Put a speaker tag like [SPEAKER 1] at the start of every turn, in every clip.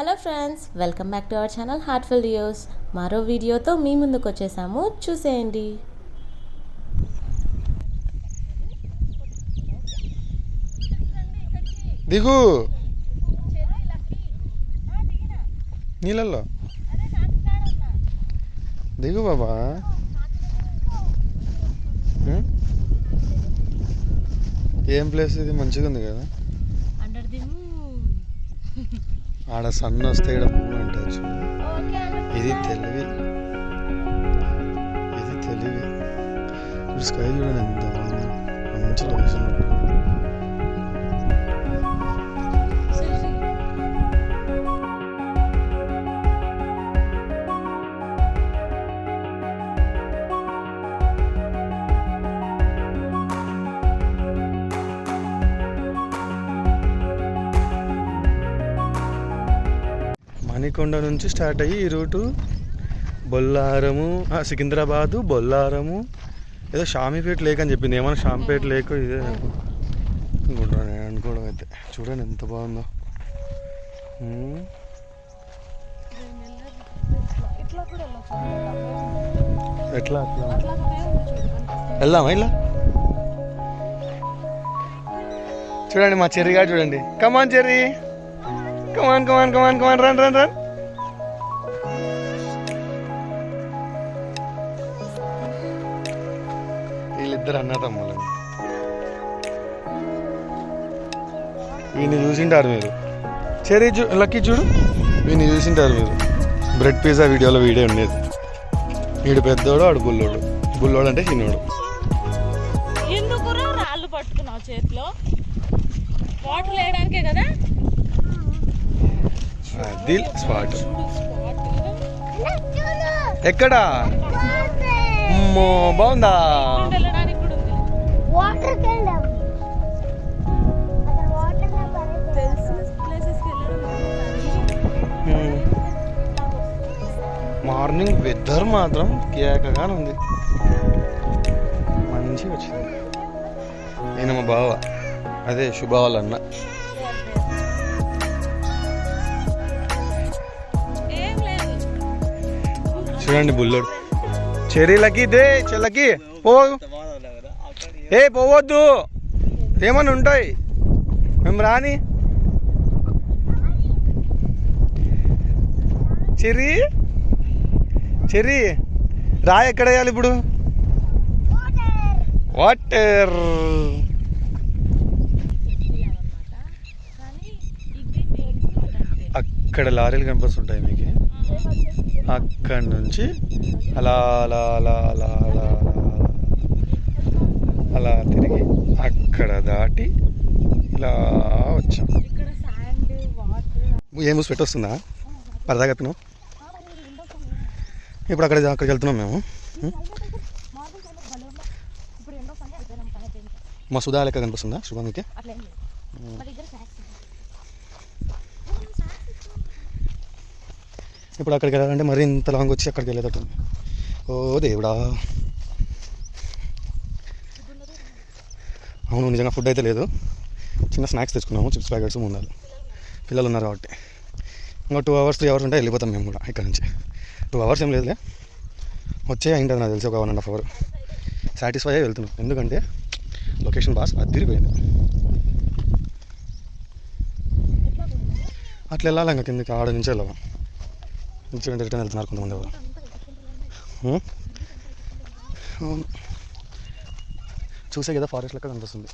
[SPEAKER 1] Hello friends, welcome back to our channel heartful views. మరో వీడియోతో మీ ముందుకు వచ్చేసాము, చూసేయండి.
[SPEAKER 2] దిగు నీళ్ళల్లో దిగు బాబా. ఏం ప్లేస్ ఇది? మంచిగా ఉంది కదా. ఆడ సన్ వస్తే ఇక్కడ మూడు అంటారు. ఇది తెలివి, ఇది తెలివి. స్కై చూడండి ఎంత మంచి లొకేషన్. మణికొండ నుంచి స్టార్ట్ అయ్యి ఈ రూటు బొల్లారము, సికింద్రాబాదు, బొల్లారము, ఏదో షామీపేట లేక్ అని చెప్పింది. ఏమన్నా షామీపేట లేక్ ఇదే అనుకుంటున్నాను నేను అనుకోవడం అయితే. చూడండి ఎంత బాగుందో. ఎట్లా వెళ్దామా ఇలా? చూడండి మా చెర్రీగా చూడండి. కమాన్ చెర్రీ, కమాన్ కమాన్ కమాన్ కమాన్, రన్ రన్ రన్. వీళ్ళిద్దరు అన్నదమ్ములు. వీడిని చూసింటారు మీరు. చెర్రీ లక్కీ చూడు, వీడిని చూసింటారు మీరు. బ్రెడ్ పిజ్జా వీడియోలో వీడే ఉండేది. వీడు పెద్దోడు, వాడు బుల్లోడు. బుల్లోడు అంటే చిన్నోడు.
[SPEAKER 3] రాళ్ళు పట్టుకున్నావు చేతిలో, వాటర్ లేడానికే కదా.
[SPEAKER 2] అది స్పాట్. ఎక్కడా? అమ్మో బాగుందా? మార్నింగ్ వెదర్ మాత్రం కేకగానే ఉంది, మంచిగా వచ్చింది. నేను మా బావ, అదే శుభ వాళ్ళ అన్న. చూడండి బుల్లోడు. చెర్రీలకి దే చెల్లకి పో. ఏ పోవద్దు, ఏమన్నా ఉంటాయి, మేము రాని. చెర్రీ చెర్రీ రాయి ఎక్కడ వేయాలి ఇప్పుడు? వాటర్. అక్కడ లారీలు కనిపిస్తుంటాయి మీకు. అక్కడి నుంచి అలా అలా అలా అలా అలా అలా తిరిగి అక్కడ దాటి ఇలా వచ్చాం. ఏం మూసి పెట్టొస్తుందా? పరదా కప్పినాం. ఇప్పుడు అక్కడికి వెళ్తున్నాం మేము. మా సుధా లెక్క కనిపిస్తుందా శుభ మీకు? ఇప్పుడు అక్కడికి వెళ్ళాలంటే మరి ఇంత లాంగ్ వచ్చి అక్కడికి వెళ్ళేటట్టు. ఓ దేవుడా. అవును, నిజంగా ఫుడ్ అయితే లేదు. చిన్న స్నాక్స్ తెచ్చుకున్నాము, చిప్స్ ప్యాకెట్స్ ముందాలు. పిల్లలు ఉన్నారు కాబట్టి ఇంకా 2 hours 3 hours ఉంటే వెళ్ళిపోతాం మేము కూడా ఇక్కడ నుంచి. 2 hours ఏం లేదులే, వచ్చే అయింటుంది నాకు తెలిసి ఒక 1.5 hour. సాటిస్ఫై అయ్యి వెళ్తున్నాం, ఎందుకంటే లొకేషన్ బాస్ అదిరిపోయింది. అట్లా వెళ్ళాలి ఇంకా కిందకి, ఆడ నుంచి వెళ్ళాము. నుంచి రిటర్న్ వెళ్తున్నారు కొంతమంది వాళ్ళు. చూసే కదా ఫారెస్ట్ లెక్క కనిపిస్తుంది.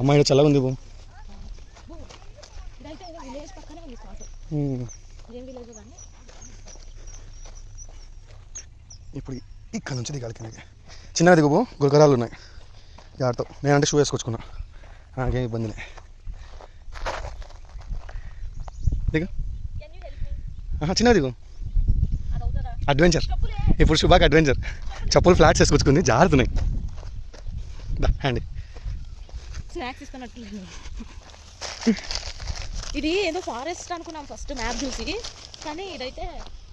[SPEAKER 2] అమ్మాయి ఇక్కడ చల్లగా ఉంది. ఇప్పుడు ఇక్కడ నుంచి దిగాలి కిందకి. చిన్నగా దిగు, గురకరాలు ఉన్నాయి ఆటో. నేనంటే షూ వేసుకొచ్చుకున్నా, నాకేం ఇబ్బందిలే. దిగు, చిన్నగా దిగు. అడ్వెంచర్ ఇప్పుడు శుభాకి అడ్వెంచర్. చెప్పులు ఫ్లాట్స్ వేసుకొచ్చుకుంది, జారుతున్నాయి. హ్యాండ్
[SPEAKER 3] ఇది ఏదో ఫారెస్ట్ అనుకున్నాం ఫస్ట్ మ్యాప్ చూసి, కానీ ఇదైతే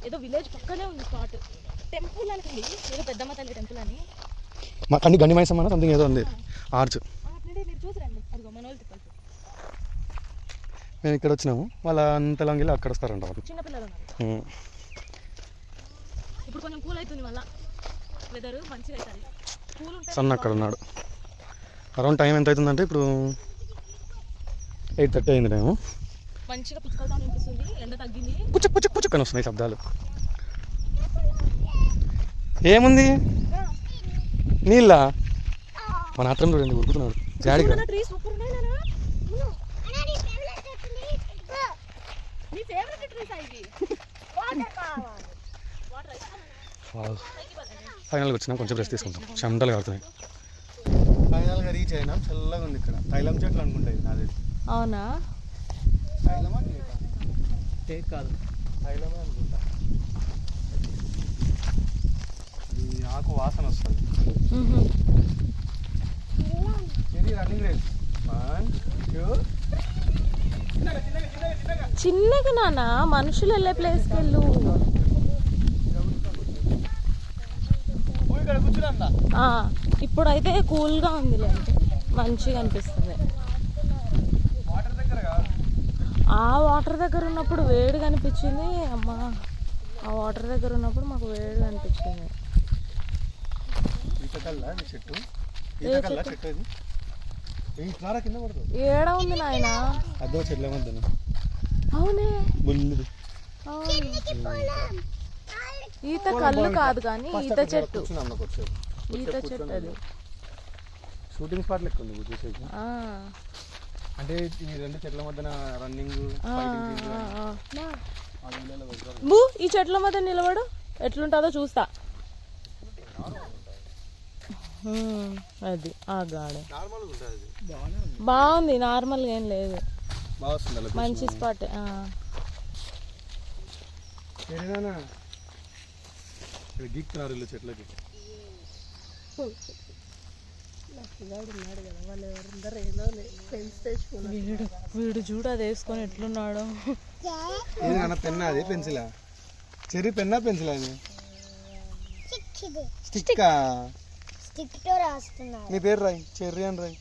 [SPEAKER 3] ఏదో విలేజ్ పక్కనే ఉంది స్పాట్. టెంపుల్ అనుకుంది, ఏదో పెద్దమ్మ తల్లి టెంపుల్ అని.
[SPEAKER 2] మా కండి గండి మైసమ్మ సంథింగ్ ఏదో ఉంది ఆర్చ్. మేము ఇక్కడ వచ్చినాము, వాళ్ళ అంత లాంగ్ వెళ్ళి అక్కడ వస్తారంట వాళ్ళు.
[SPEAKER 3] చిన్నపిల్లలు ఇప్పుడు కొంచెం కూల్ అవుతుంది, మళ్ళీ వెదర్ మంచిగా అవుతుంది. కూల్ ఉంటుంది.
[SPEAKER 2] సన్న అక్కడ ఉన్నాడు. అరౌండ్ టైం ఎంత అవుతుందంటే ఇప్పుడు 8:30 అయింది టైము.
[SPEAKER 3] మంచిగా పిచ్చుకలతో అనిపిస్తుంది, ఎండ తగ్గింది.
[SPEAKER 2] పుచ్చక్ పుచ్చక్ పుచ్చక్ అని వస్తున్నాయి శబ్దాలు. ఏముంది నీళ్ళ మన ఆత్రం చూడండి ఉరుకుతున్నాడు డాడీ. ఫైనల్గా వచ్చినా కొంచెం రెస్ట్ తీసుకుంటాం, చెమటలు కాడుతున్నాయి. ఫైనల్గా రీచ్ అయినా చల్లగా ఉంది ఇక్కడ. తైలం చెట్లు అనుకుంటాయి నాది.
[SPEAKER 3] అవునా?
[SPEAKER 2] తైలమా టేక్ కాదు, తైలమే అనుకుంటా. అది ఆకు వాసన వస్తుంది. ఇది రన్నింగ్ రేస్. 1 2
[SPEAKER 3] చిన్నగా నాన్న, మనుషులు వెళ్ళే ప్లేస్కి వెళ్ళు. ఇప్పుడైతే కూల్గా ఉంది, లేదంటే మంచిగా అనిపిస్తుంది. ఆ వాటర్ దగ్గర ఉన్నప్పుడు వేడిగా అనిపించింది అమ్మా. ఆ వాటర్ దగ్గర ఉన్నప్పుడు మాకు వేడిగా అనిపించింది. ఏడా ఉంది నాయన?
[SPEAKER 2] అదో చెట్ల మధ్యన.
[SPEAKER 3] అవునే,
[SPEAKER 2] బుల్లిది.
[SPEAKER 3] ఈత కళ్ళు కాదు కానీ ఈత చెట్టు. ఈత చెట్టు అది
[SPEAKER 2] షూటింగ్ స్పాట్ లెక్క ఉంది చూసేది. అంటే ఈ రెండు చెట్ల మధ్యన రన్నింగ్.
[SPEAKER 3] ఈ చెట్ల మధ్య నిలబడు, ఎట్లుంటుందో చూస్తా. అది ఆ గార్డెన్ బాగుంది, నార్మల్గా ఏం లేదు, మంచి స్పాట్.
[SPEAKER 2] గీక్తున్నారు ఇల్లు చెట్లకి.
[SPEAKER 3] వీడు చూడు అది వేసుకొని ఎట్లున్నాడు.
[SPEAKER 2] పెన్నా అది పెన్సిలా? Cherry Penna pencil? అది స్టిక్కా? నీ పేరు రాయి, చెర్రీ అని రాయి.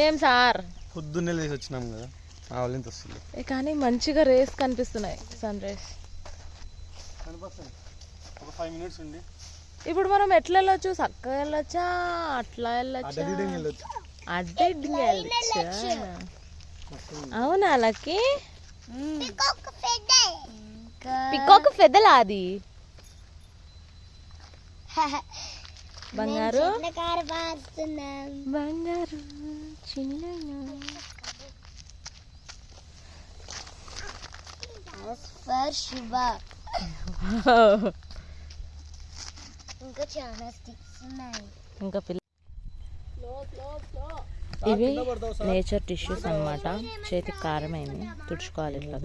[SPEAKER 3] ఏం సార్
[SPEAKER 2] పొద్దున్నే లేచి వచ్చినాం కదా, ఆవలింత వస్తుంది.
[SPEAKER 3] కానీ మంచిగా రేస్ కనిపిస్తున్నాయి, సన్ రైస్
[SPEAKER 2] కనిపిస్తుంది. ఒక 5 minutes ఉండి
[SPEAKER 3] ఇప్పుడు మనం ఎట్లా వెళ్ళొచ్చు? చక్కగా వెళ్ళొచ్చా, అట్లా వెళ్ళొచ్చా? అడ్డింగ్ వెళ్ళొచ్చా? అవునా లక్కీ? పికాక్ ఫెదలా అది? బంగారు బంగారు చిన్న ఇంకా పిల్ల. ఇవి నేచర్ టిష్యూస్ అన్నమాట. చేతికి కారమైంది, తుడుచుకోవాలి ఇట్లా.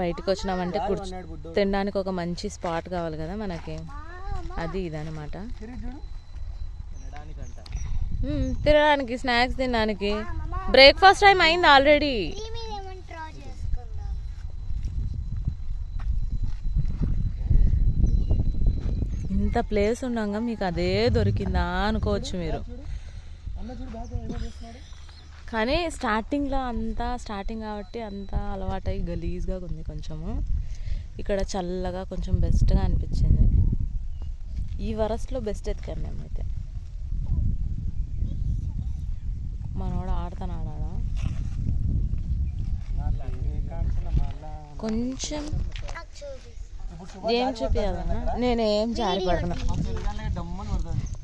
[SPEAKER 3] బయటకు వచ్చినామంటే తినడానికి ఒక మంచి స్పాట్ కావాలి కదా మనకి, అది ఇదనమాట. తినడానికి, స్నాక్స్ తినడానికి. బ్రేక్ఫాస్ట్ టైం అయింది ఆల్రెడీ. ఇంత ప్లేస్ ఉండగా మీకు అదే దొరికిందా అనుకోవచ్చు మీరు. కానీ స్టార్టింగ్లో అంతా స్టార్టింగ్ కాబట్టి అంతా అలవాటై గలీజ్గా ఉంది కొంచెము. ఇక్కడ చల్లగా కొంచెం బెస్ట్గా అనిపించింది. ఈ వరస్ట్లో బెస్ట్ ఎత్తుకాం మేమైతే. మనోడు ఆడుతున్నాడా కొంచెం? ఏం చూపించాలన్నా, నేనేం జారిపడను.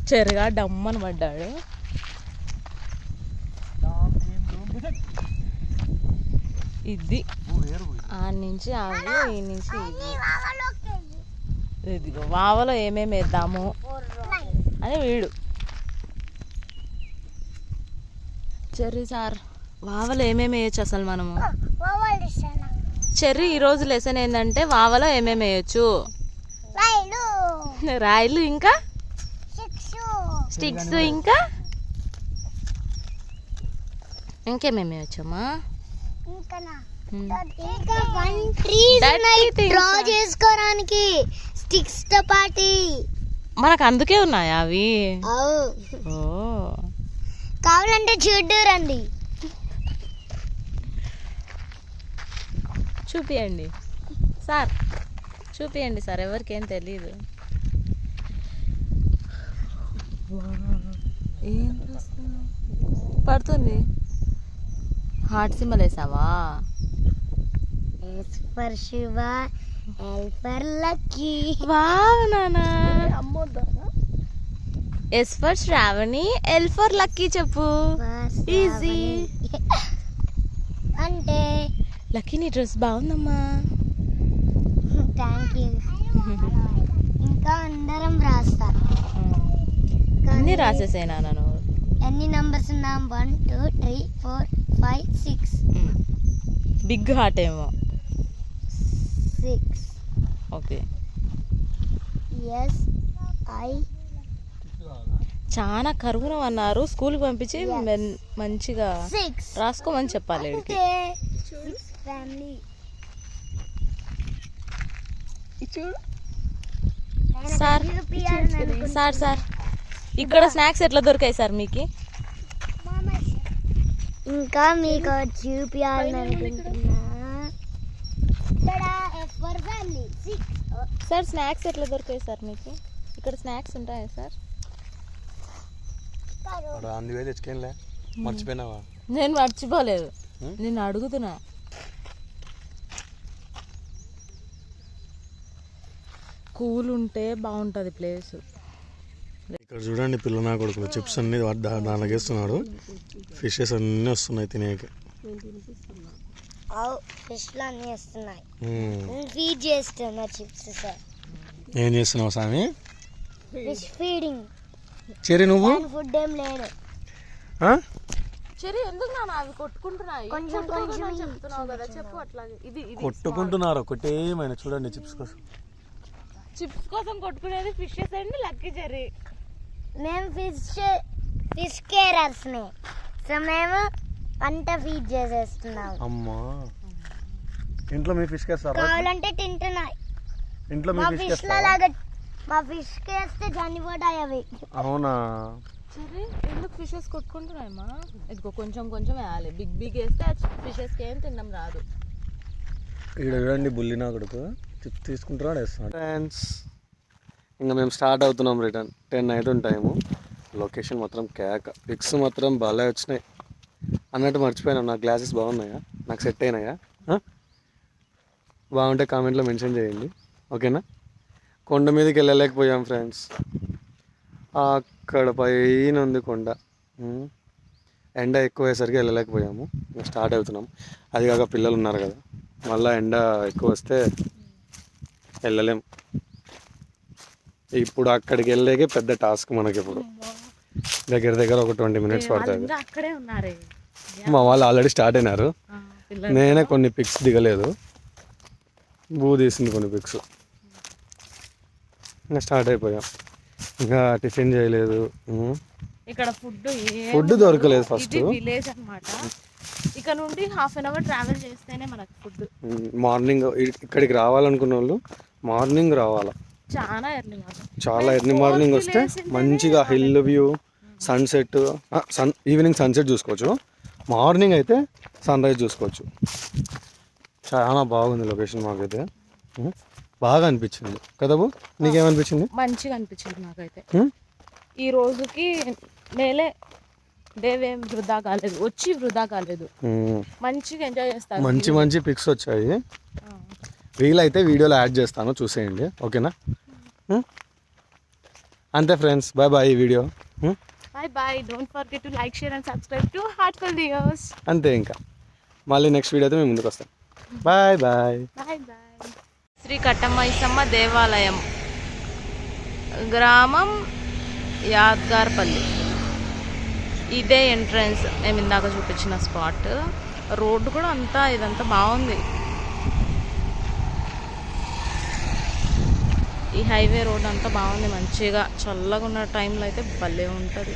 [SPEAKER 3] చెరుగా డమ్మని పడ్డాడు. ఇది ఆ నుంచి ఆవి, ఈ నుంచి ఇదిగో వావలో ఏమేమి వేద్దాము అని వీడు. చెర్రీ సార్, వావలో ఏమేమి వేయచ్చు అసలు మనము? చెర్రీ ఈరోజు లెసన్ ఏంటంటే వావలో ఏమేమి వేయచ్చు? రాయిలు, ఇంకా స్టిక్స్, ఇంకేమేమి వచ్చామా?
[SPEAKER 4] ఇంకా 1 ట్రీస్ ఉన్నాయి డ్రా చేసుకోవడానికి స్టిక్స్ తో పాటి.
[SPEAKER 3] మనకు అందుకే ఉన్నాయా అవి? ఓ
[SPEAKER 4] కావాలంటే చూడ్డురండి.
[SPEAKER 3] చూపియండి సార్, చూపియండి సార్, ఎవరికేం తెలీదు. ఏం పడుతుంది? హార్ట్ సింబల్ వేసావా?
[SPEAKER 4] S for Shiva, L for Lucky.
[SPEAKER 3] Wow నానా. S for Shravani, L for Lucky చెప్పు. ఈజీ.
[SPEAKER 4] అంటే
[SPEAKER 3] లక్కీ నీ డ్రెస్ బాగుందమ్మా.
[SPEAKER 4] Thank you. ఇంకా అందరం రాస్తా.
[SPEAKER 3] అన్నీ రాసేసాయి నాన్న నువ్వు.
[SPEAKER 4] ఎన్ని నంబర్స్ ఉన్నా? 1 2 3 4 5 6.
[SPEAKER 3] బిగ్ హార్ట్ ఏమో.
[SPEAKER 4] 6.
[SPEAKER 3] ఓకే.
[SPEAKER 4] S I.
[SPEAKER 3] చాలా కరువును అన్నారు, స్కూల్కి పంపించి మంచిగా
[SPEAKER 4] 6
[SPEAKER 3] రాసుకోమని చెప్పాలి వీడికి.
[SPEAKER 4] ఫ్యామిలీ.
[SPEAKER 3] సార్ సార్ సార్ ఇక్కడ స్నాక్స్ ఎట్లా దొరికాయి సార్ మీకు?
[SPEAKER 4] ఇంకా మీకు చూపించాలని అనుకుంటున్నా. ఇక్కడ F for family 6.
[SPEAKER 3] Sir snacks ఎట్లా దొరికాయి సార్ మీకు? ఇక్కడ స్నాక్స్ ఉంటాయా సార్?
[SPEAKER 2] అందువే తెచ్చుకోలే, మర్చిపోయినావా?
[SPEAKER 3] నేను మర్చిపోలేదు, నేను అడుగుతున్నా. కూల్ ఉంటే బాగుంటుంది ప్లేస్.
[SPEAKER 2] ఇక్కడ చూడండి పిల్లనా కొడుకులు చిప్స్ అన్ని దానికేస్తున్నాడు. ఫిషెస్ అన్నీ వస్తున్నాయి తినేకి.
[SPEAKER 4] ఫిష్లు అన్నీ వస్తున్నాయి. ఫీడ్ చేస్తున్నా చిప్స్ సార్.
[SPEAKER 2] ఏం చేస్తున్నావు స్వామి?
[SPEAKER 4] Fish feeding.
[SPEAKER 2] చెరి నువ్వు
[SPEAKER 4] ఫుడ్ ఏం లేదు.
[SPEAKER 3] చెరి ఎందుకు నాన్న అవి కొట్టుకుంటున్నాయి?
[SPEAKER 4] కొంచెం కొంచెం
[SPEAKER 3] చెప్తున్నావు కదా, చెప్పు అట్లాగే. ఇది
[SPEAKER 2] కొట్టుకుంటున్నారు కొట్టేమైనా చూడండి చిప్స్ కోసం.
[SPEAKER 3] చిప్స్ కోసం కొట్టుకునేది ఫిషెస్ అండి లక్కీ చెర్రీ.
[SPEAKER 4] మేము ఫిష్ కేరర్స్ సో మేము పంట ఫీడ్ చేసేస్తున్నాం.
[SPEAKER 2] అమ్మా ఇంట్లో మీ ఫిష్ కేస్తారు?
[SPEAKER 4] కావాలంటే తింటున్నాయి.
[SPEAKER 2] ఇంట్లో మీ ఫిష్
[SPEAKER 4] ఫిష్ లాగా మా ఫిష్ కేస్తే చనిపోతాయి అవి.
[SPEAKER 2] అవునా?
[SPEAKER 3] సరే ఎందుకు ఫిషెస్ కొట్టుకుంటున్నాయమ్మా? ఇదిగో కొంచెం కొంచెం వేయాలి. బిగ్ బిగ్ వేస్తే ఫిషెస్కి ఏం తినడం రాదు.
[SPEAKER 2] ఇక్కడ చూడండి బుల్లినా కొడుకు చిప్స్ తీసుకుంటున్నాడు, వేస్తున్నాడు. ఫ్రెండ్స్ ఇంకా మేము స్టార్ట్ అవుతున్నాం రిటర్న్. 10 అవుతుంది టైము. లొకేషన్ మాత్రం కేక. పిక్స్ మాత్రం బాగా వచ్చినాయి అన్నట్టు మర్చిపోయినాం. నా గ్లాసెస్ బాగున్నాయా? నాకు సెట్ అయినాయా? బాగుంటే కామెంట్లో మెన్షన్ చేయండి, ఓకేనా? కొండ మీదకి వెళ్ళలేకపోయాం ఫ్రెండ్స్. అక్కడ పైన ఉంది కొండ. ఎండ ఎక్కువ అయ్యేసరికి వెళ్ళలేకపోయాము. స్టార్ట్ అవుతున్నాం. అది కాక పిల్లలు ఉన్నారు కదా, మళ్ళీ ఎండ ఎక్కువ వస్తే వెళ్ళలేం. ఇప్పుడు అక్కడికి వెళ్ళేకే పెద్ద టాస్క్ మనకి. ఇప్పుడు దగ్గర దగ్గర ఒక 20 minutes పడుతుంది.
[SPEAKER 3] అక్కడే ఉన్నారే
[SPEAKER 2] మా వాళ్ళు ఆల్రెడీ స్టార్ట్ అయినారు. నేనే కొన్ని పిక్స్ దిగలేదు, తీసింది కొన్ని పిక్స్. ఇంకా స్టార్ట్ అయిపోయాం. ఇంకా టిఫిన్ చేయలేదు.
[SPEAKER 3] ఇక్కడ
[SPEAKER 2] ఫుడ్ దొరకలేదు ఫస్ట్.
[SPEAKER 3] విలేజ్ అన్నమాట. ఇక్కడ నుండి 1/2 hour ట్రావెల్ చేస్తేనే మనకు ఫుడ్.
[SPEAKER 2] మార్నింగ్ ఇక్కడికి రావాలనుకున్న వాళ్ళు మార్నింగ్ రావాలా, చాలా ఎర్లీ మార్నింగ్ వస్తే మంచిగా hill view, sunset, evening sunset చూసుకోవచ్చు. మార్నింగ్ అయితే సన్ రైజ్ చూసుకోవచ్చు. చాలా బాగుంది లొకేషన్. మాకైతే బాగా అనిపించింది కదా బు? నీకేమనిపించింది?
[SPEAKER 3] మంచిగా అనిపించింది నాకైతే. ఈ రోజుకి దేవేం వృధా కాలేదు, వచ్చి వృధా కాలేదు. మంచిగా ఎంజాయ్ చేస్తాను.
[SPEAKER 2] మంచి మంచి పిక్స్ వచ్చాయి. వీలైతే వీడియోలో యాడ్ చేస్తాను, చూసేయండి, ఓకేనా? అంతే ఫ్రెండ్స్, బాయ్ బాయ్. ఈ video
[SPEAKER 3] bye. Don't forget to like, share and subscribe to heartful videos.
[SPEAKER 2] అంతే. ఇంకా మళ్ళీ నెక్స్ట్ వీడియోతో మేము ముందుకు వస్తాం. Bye bye.
[SPEAKER 3] శ్రీ కట్టమైసమ్మ దేవాలయం, గ్రామం యాద్గార్పల్లి. ఇదే ఎంట్రన్స్ మేము ఇందాక చూపించిన స్పాట్. రోడ్డు కూడా అంతా ఇదంతా బాగుంది. ఈ హైవే రోడ్ అంతా బాగుంది. మంచిగా చల్లగా ఉన్న టైంలో అయితే భలే ఉంటుంది.